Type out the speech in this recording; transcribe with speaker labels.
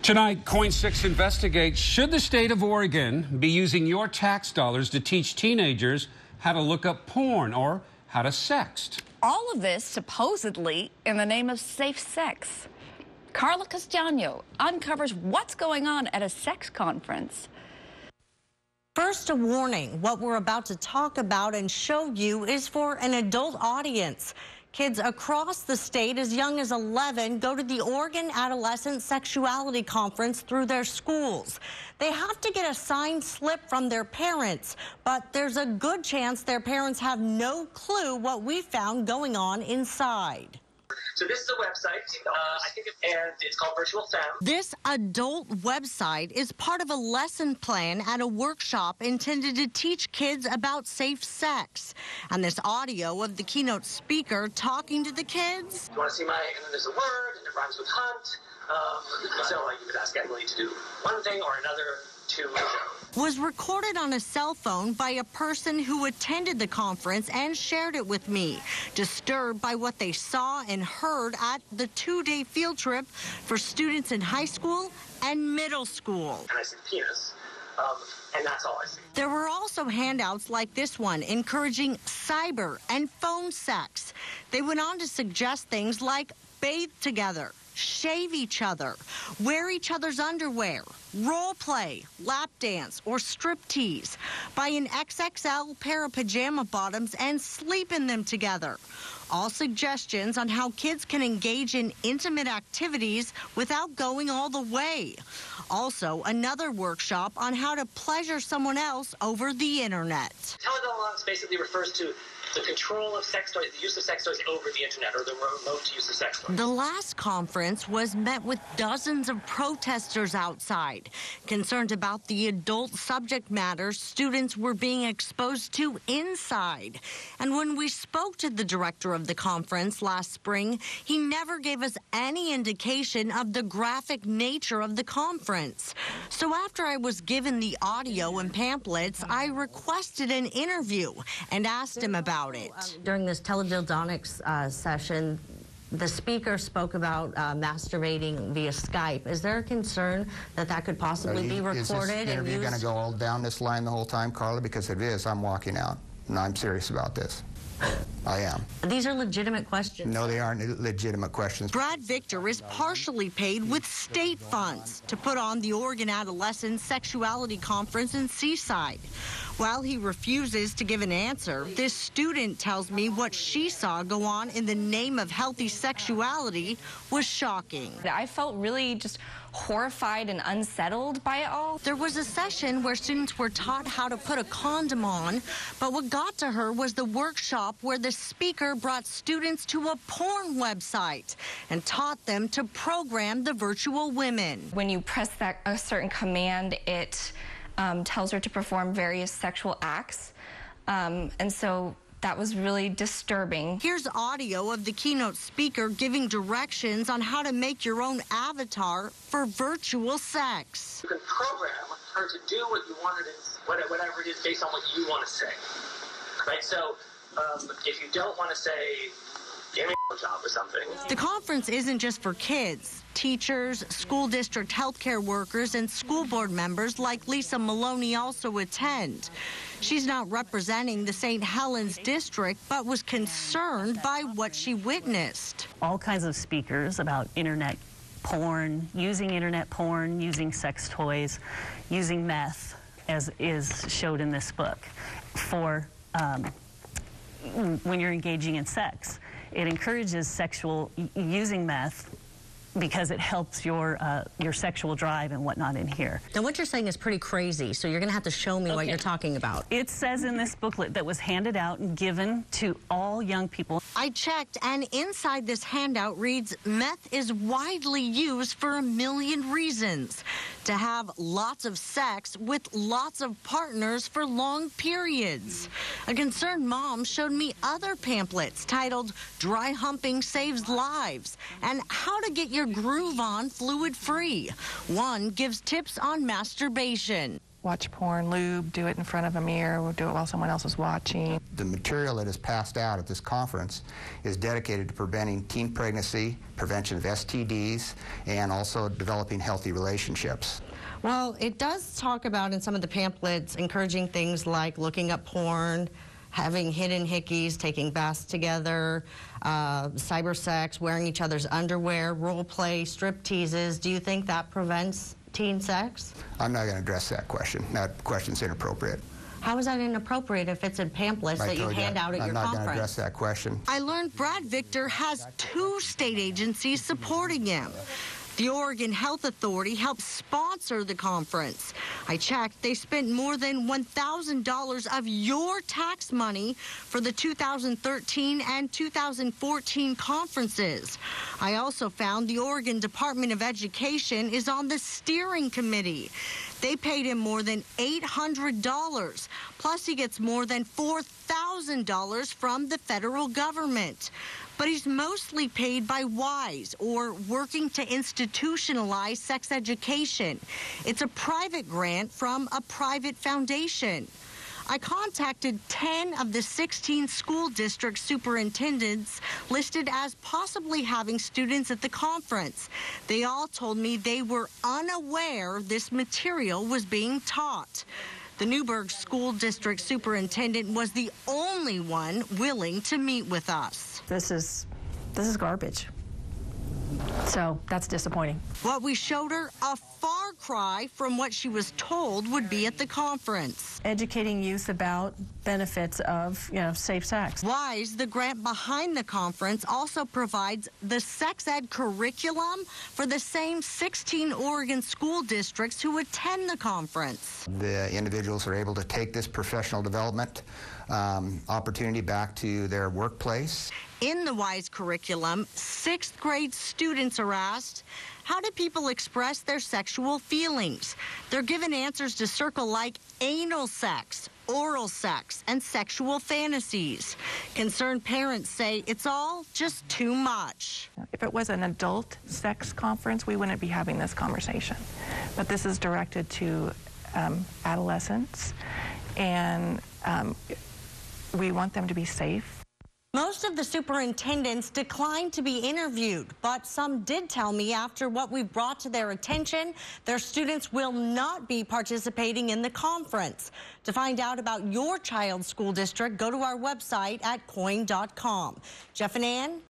Speaker 1: Tonight, Coin6 investigates, should the state of Oregon be using your tax dollars to teach teenagers how to look up porn or how to sext?
Speaker 2: All of this supposedly in the name of safe sex. Carla Castaño uncovers what's going on at a sex conference.
Speaker 3: First, a warning. What we're about to talk about and show you is for an adult audience. Kids across the state as young as 11 go to the Oregon Adolescent Sexuality Conference through their schools. They have to get a signed slip from their parents, but there's a good chance their parents have no clue what we found going on inside.
Speaker 4: So this is a website, and it's called Virtual Femme.
Speaker 3: This adult website is part of a lesson plan at a workshop intended to teach kids about safe sex. And this audio of the keynote speaker talking to the kids.
Speaker 4: You want to see and then there's a word, and it rhymes with hunt. So you could ask Emily to do one thing or another to
Speaker 3: was recorded on a cell phone by a person who attended the conference and shared it with me, disturbed by what they saw and heard at the two-day field trip for students in high school and middle school.
Speaker 4: And I see penis, and that's all I see.
Speaker 3: There were also handouts like this one encouraging cyber and phone sex. They went on to suggest things like bathe together, shave each other, wear each other's underwear, role play, lap dance, or striptease, buy an XXL pair of pajama bottoms and sleep in them together. All suggestions on how kids can engage in intimate activities without going all the way. Also, another workshop on how to pleasure someone else over the internet.
Speaker 4: Teledominance basically refers to the control of sex toys, the use of sex toys over the internet, or the remote use of sex toys.
Speaker 3: The last conference was met with dozens of protesters outside, concerned about the adult subject matter students were being exposed to inside. And when we spoke to the director of the conference last spring, he never gave us any indication of the graphic nature of the conference. So after I was given the audio and pamphlets, I requested an interview and asked him about it. During this teledildonics session, the speaker spoke about masturbating via Skype. Is there a concern that that could possibly be recorded?
Speaker 5: Is this interview going to go all down this line the whole time, Carla? Because if it is, I'm walking out, and I'm serious about this. I am.
Speaker 3: These are legitimate questions.
Speaker 5: No, they aren't legitimate questions.
Speaker 3: Brad Victor is partially paid with state funds to put on the Oregon Adolescent Sexuality Conference in Seaside. While he refuses to give an answer, this student tells me what she saw go on in the name of healthy sexuality was shocking.
Speaker 6: I felt really just horrified and unsettled by it all.
Speaker 3: There was a session where students were taught how to put a condom on, but what got to her was the workshop where the speaker brought students to a porn website and taught them to program the virtual women.
Speaker 6: When you press a certain command, it tells her to perform various sexual acts, and so that was really disturbing.
Speaker 3: Here's audio of the keynote speaker giving directions on how to make your own avatar for virtual sex.
Speaker 4: You can program her to do what you want her to, whatever it is based on what you want to say. Right? So if you don't want to say, give me a job or something.
Speaker 3: The conference isn't just for kids. Teachers, school district healthcare workers, and school board members like Lisa Maloney also attend. She's not representing the St. Helens district, but was concerned by what she witnessed.
Speaker 7: All kinds of speakers about internet porn, using sex toys, using meth, as is showed in this book, for when you're engaging in sex. It encourages using meth because it helps your sexual drive and whatnot in here.
Speaker 3: Now, what you're saying is pretty crazy, so you're going to have to show me what you're talking about.
Speaker 7: It says in this booklet that was handed out and given to all young people.
Speaker 3: I checked, and inside this handout reads, meth is widely used for a million reasons. To have lots of sex with lots of partners for long periods. A concerned mom showed me other pamphlets titled Dry Humping Saves Lives and How to Get Your Groove On Fluid Free. One gives tips on masturbation.
Speaker 8: watch porn, lube, do it in front of a mirror, or do it while someone else is watching.
Speaker 5: The material that is passed out at this conference is dedicated to preventing teen pregnancy, prevention of STDs, and also developing healthy relationships.
Speaker 3: Well, it does talk about in some of the pamphlets encouraging things like looking up porn, having hidden hickeys, taking baths together, cyber sex, wearing each other's underwear, role play, strip teases. Do you think that prevents teen sex?
Speaker 5: I'm not going to address that question. That question's inappropriate.
Speaker 3: How is that inappropriate if it's in pamphlets that you hand out at your conference?
Speaker 5: I'm not going to address that question.
Speaker 3: I learned Brad Victor has 2 state agencies supporting him. The Oregon Health Authority helped sponsor the conference. I checked, they spent more than $1,000 of your tax money for the 2013 and 2014 conferences. I also found the Oregon Department of Education is on the steering committee. They paid him more than $800, plus he gets more than $4,000 from the federal government. But he's mostly paid by WISE, or Working to Institutionalize Sex Education. It's a private grant from a private foundation. I contacted 10 of the 16 school district superintendents listed as possibly having students at the conference. They all told me they were unaware this material was being taught. The Newburgh School District Superintendent was the only one willing to meet with us.
Speaker 9: This is garbage. So that's disappointing.
Speaker 3: What we showed her, a far cry from what she was told would be at the conference.
Speaker 9: Educating youth about benefits of, safe sex.
Speaker 3: WISE, the grant behind the conference, also provides the sex ed curriculum for the same 16 Oregon school districts who attend the conference.
Speaker 5: The individuals are able to take this professional development opportunity back to their workplace.
Speaker 3: In the WISE curriculum, 6th grade students are asked, how do people express their sexual feelings? They're given answers to circle like anal sex, oral sex, and sexual fantasies. Concerned parents say it's all just too much.
Speaker 8: If it was an adult sex conference, we wouldn't be having this conversation. But this is directed to adolescents, and we want them to be safe.
Speaker 3: Most of the superintendents declined to be interviewed, but some did tell me after what we brought to their attention, their students will not be participating in the conference. To find out about your child's school district, go to our website at KOIN.com. Jeff and Ann?